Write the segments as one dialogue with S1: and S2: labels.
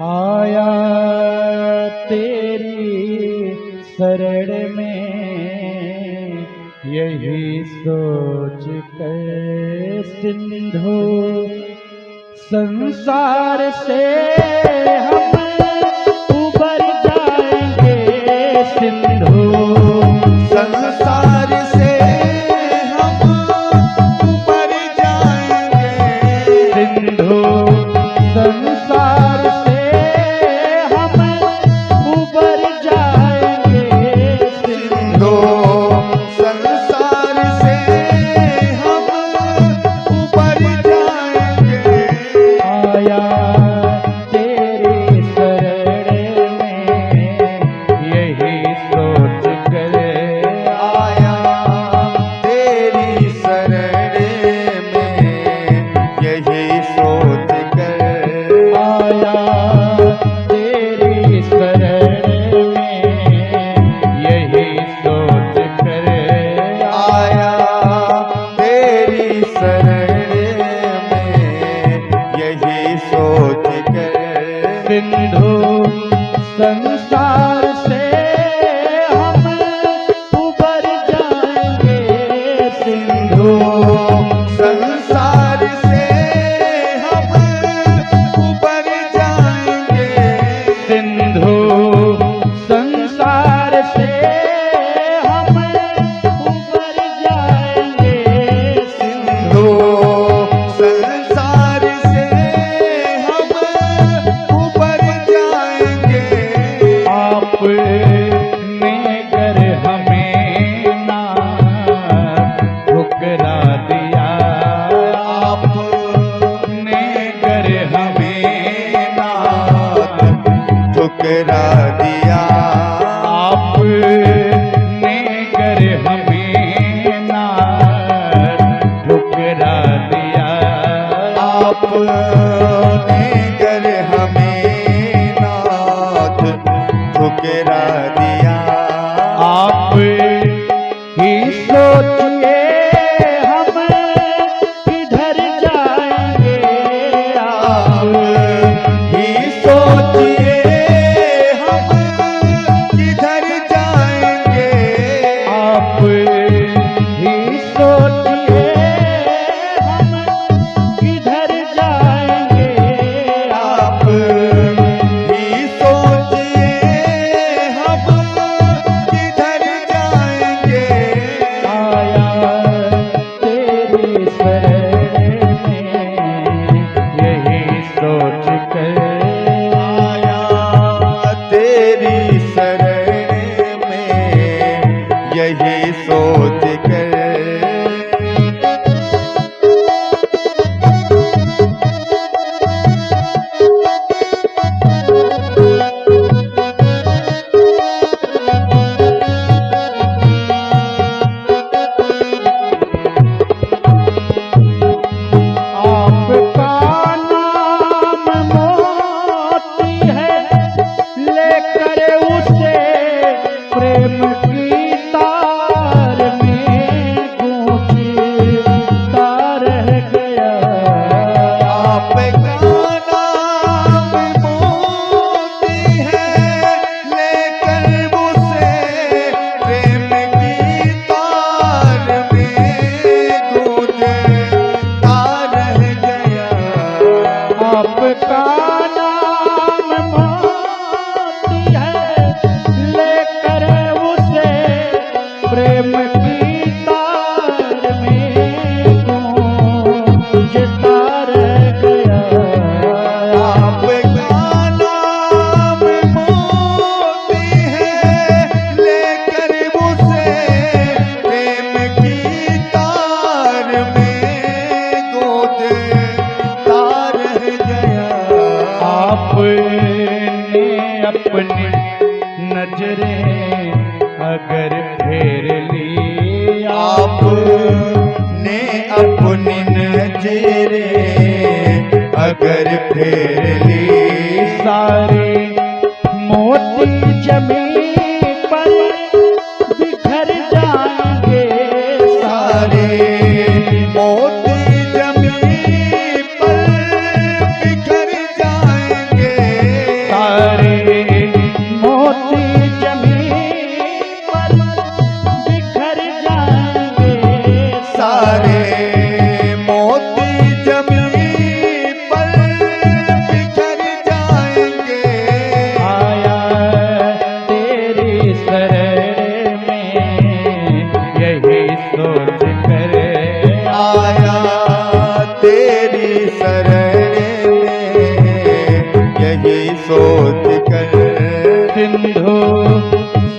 S1: आया तेरी शरण में यही सोच कर सिंधु संसार से हम उबर जाएंगे सिंधु
S2: संसार से हम उबर जाएंगे
S1: सिंधु संसार से हम उबर जाएंगे
S2: सिंधु संसार से हम उबर जाएंगे
S1: आया तेरी शरण में यही सोच कर
S2: आया तेरी शरण में यही सोच कर
S1: आया तेरी शरण में यही सोच कर
S2: आया तेरी शरण में यही सोच कर
S1: सिंधु संसार से हम उबर जाएंगे सिंधु
S2: संसार से हम उबर जाएंगे
S1: सिंधु संसार से हम उबर जाएंगे
S2: सिंधु संसार से हम उबर जाएंगे
S1: आपने कर हमें ना ठुकरा दिया आपने कर हमें ना
S2: ठुकरा दिया
S1: आपने कर हमें ना ठुकरा दिया
S2: आपने कर हमें नाथ ठुकरा दिया
S1: आप ही सोचिए हम किधर जाएंगे
S2: आप ही सोचिए हम किधर जाएंगे
S1: आप ही सोचिए हम किधर जाएंगे
S2: आप ही सोचिए हम किधर जाएंगे
S1: आया तेरी शरण में यही सोच कर
S2: आया तेरी शरण में यही सोच कर
S1: आपका नाम मोती है लेकर उसे प्रेम की तार में गूंजता रह गया
S2: आपका नाम मोती है लेकर उसे प्रेम की तार में गूंजता रह गया
S1: आपका नाम मोती है लेकर उसे प्रेम की तार में गूंजता रह गया
S2: आपका नाम मोती है लेकर उसे प्रेम की तार में गूंजता रह गया
S1: आपने अपनी नजरें अगर फेर ली
S2: आपने अपनी नजरें अगर फेर ली
S1: सारे मोती जमीन पर बिखर जाएंगे
S2: सारे मोती जमीन पर बिखर जाएंगे
S1: सारे मोती जमीन पर बिखर जाएंगे,
S2: सारे मोती जमीन पर बिखर जाएंगे।
S1: आया तेरी शरण में यही सोच कर,
S2: आया तेरी शरण में यही सोच कर।
S1: सिंधु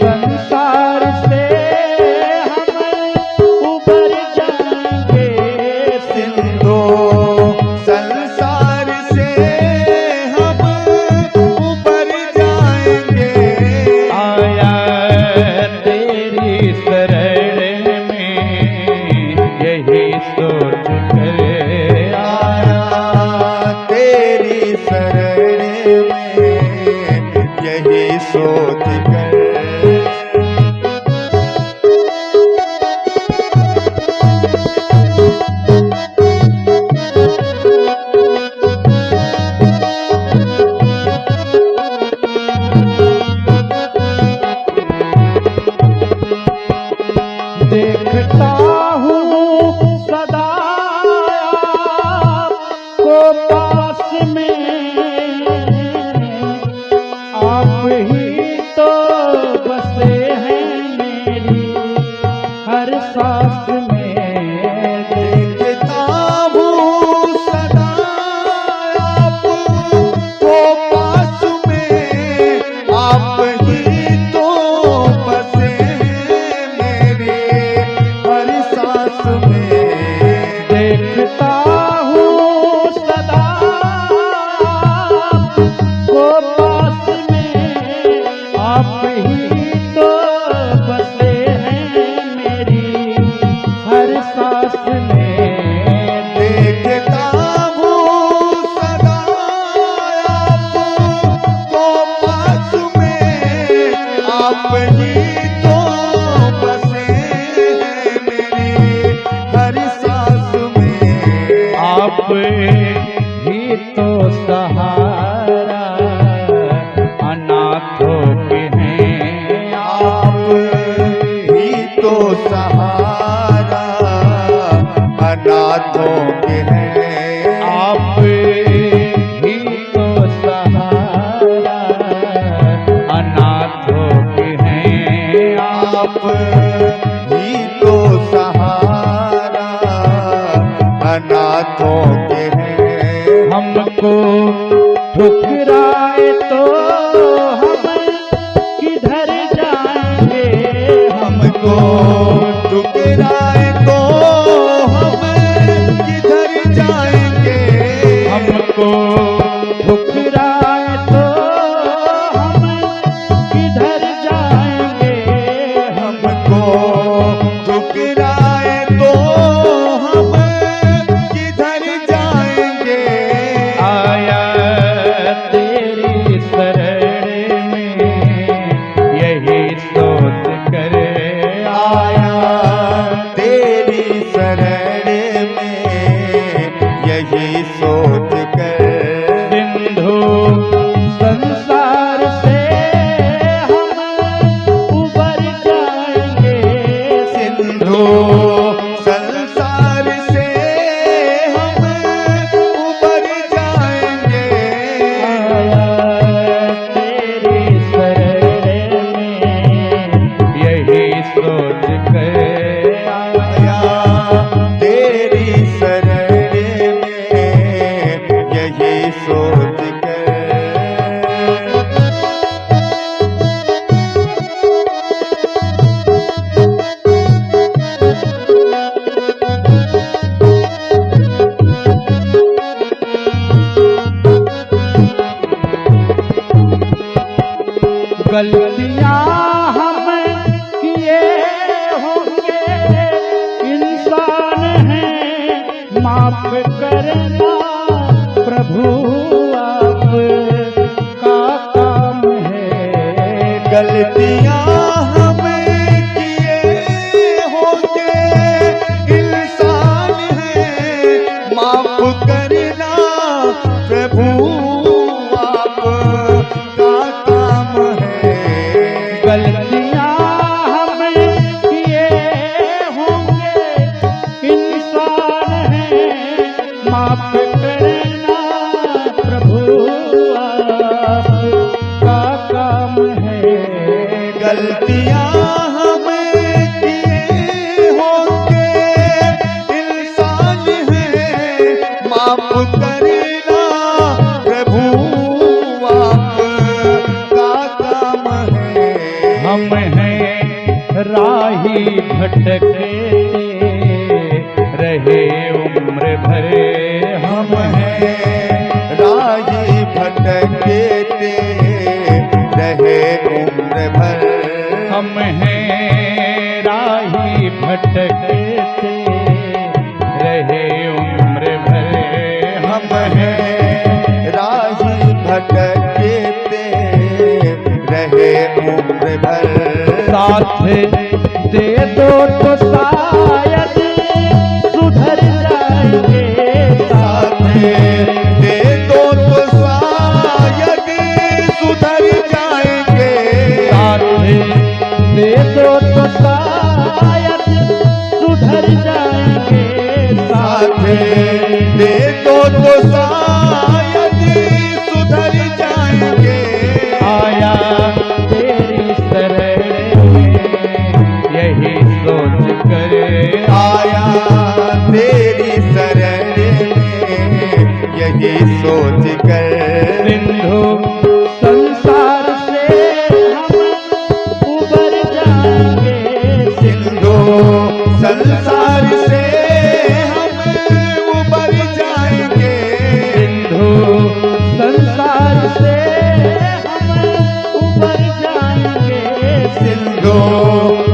S1: संसार से हम उबर जाएंगे,
S2: सिंधु संसार से हम ऊपर जाएंगे।
S1: आया तेरी शरण में यही सोच कर,
S2: आया तेरी शरण में यही सोच कर।
S1: देखता हूँ सदा को पास में, आप ही तो बसे हैं मेरी हर सांस में।
S2: देखता हूँ सदा आपको पास में, आप ही तो बसे मेरे हर सांस में।
S1: देखता हूँ सदा को पास में, आप ही तो बसे हैं मेरी हर सांस में।
S2: देखता हूँ सदा आपको पास में, आप ही तो बसे हैं मेरी हर सांस में।
S1: आप ही तो सहारा अनाथों के हैं,
S2: आप ही तो सहारा अनाथों के हैं।
S1: आप ही तो सहारा अनाथों के हैं।
S2: आप ही तो सहारा अनाथों के हैं।
S1: हमको ठुकराए तो हम किधर जाएंगे,
S2: हमको ठुकराए तो हम किधर जाएंगे।
S1: हमको ठुकराए तो हम किधर जाएंगे,
S2: हमको ठुकराए तो हम किधर जाएंगे।
S1: आया तेरी शरण में यही सोच कर,
S2: आया तेरी शरण में यही सोच कर।
S1: सिंधु संसार से हम उबर जाएंगे,
S2: सिंधु संसार से हम ऊपर जाएंगे।
S1: आया तेरी शरण में यही सोच कर,
S2: आया तेरी शरण में यही सोच कर।
S1: गलतियां हम किए होंगे, इंसान हैं माफ करना प्रभु आप का काम है।
S2: गलतियां हम किए होंगे, इंसान हैं माफ करना प्रभु आप का गलतियां हम किए होंगे, इंसान है माफ करना प्रभु आपका काम है।
S1: हम हैं राही भटकते रहे उम्र भर,
S2: हम हैं राही भटकते रहे उम्र भर।
S1: हम हैं राही भटकते रहे उम्र भर।
S2: हम हैं राही भटकते रहे उम्र भर।
S1: साथ दे दो तो शायद सुधर जाएंगे,
S2: साथ दे दो तो शायद सुधर जाएंगे।
S1: साथ दे दो तो शायद सुधर जाएंगे,
S2: साथ दे दो तो शायद सुधर जाएंगे।
S1: आया तेरी शरण में यही सोच कर,
S2: आया तेरी शरण में यही सोच कर।
S1: सिंधु संसार से हम उबर जाएंगे,
S2: सिंधु संसार से हम उबर जाएंगे।
S1: सिंधु संसार से हम उबर जाएंगे।
S2: सिंधु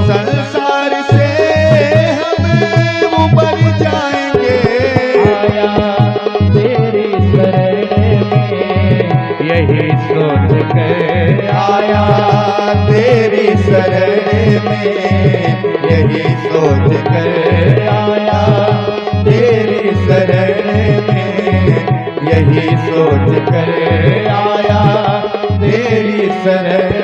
S2: संसार से हम उबर जाएंगे।
S1: आया तेरी शरण में यही सोच कर,
S2: आया तेरी शरण में यही सोच कर। आया तेरी शरण में यही सोच कर। आया तेरी शरण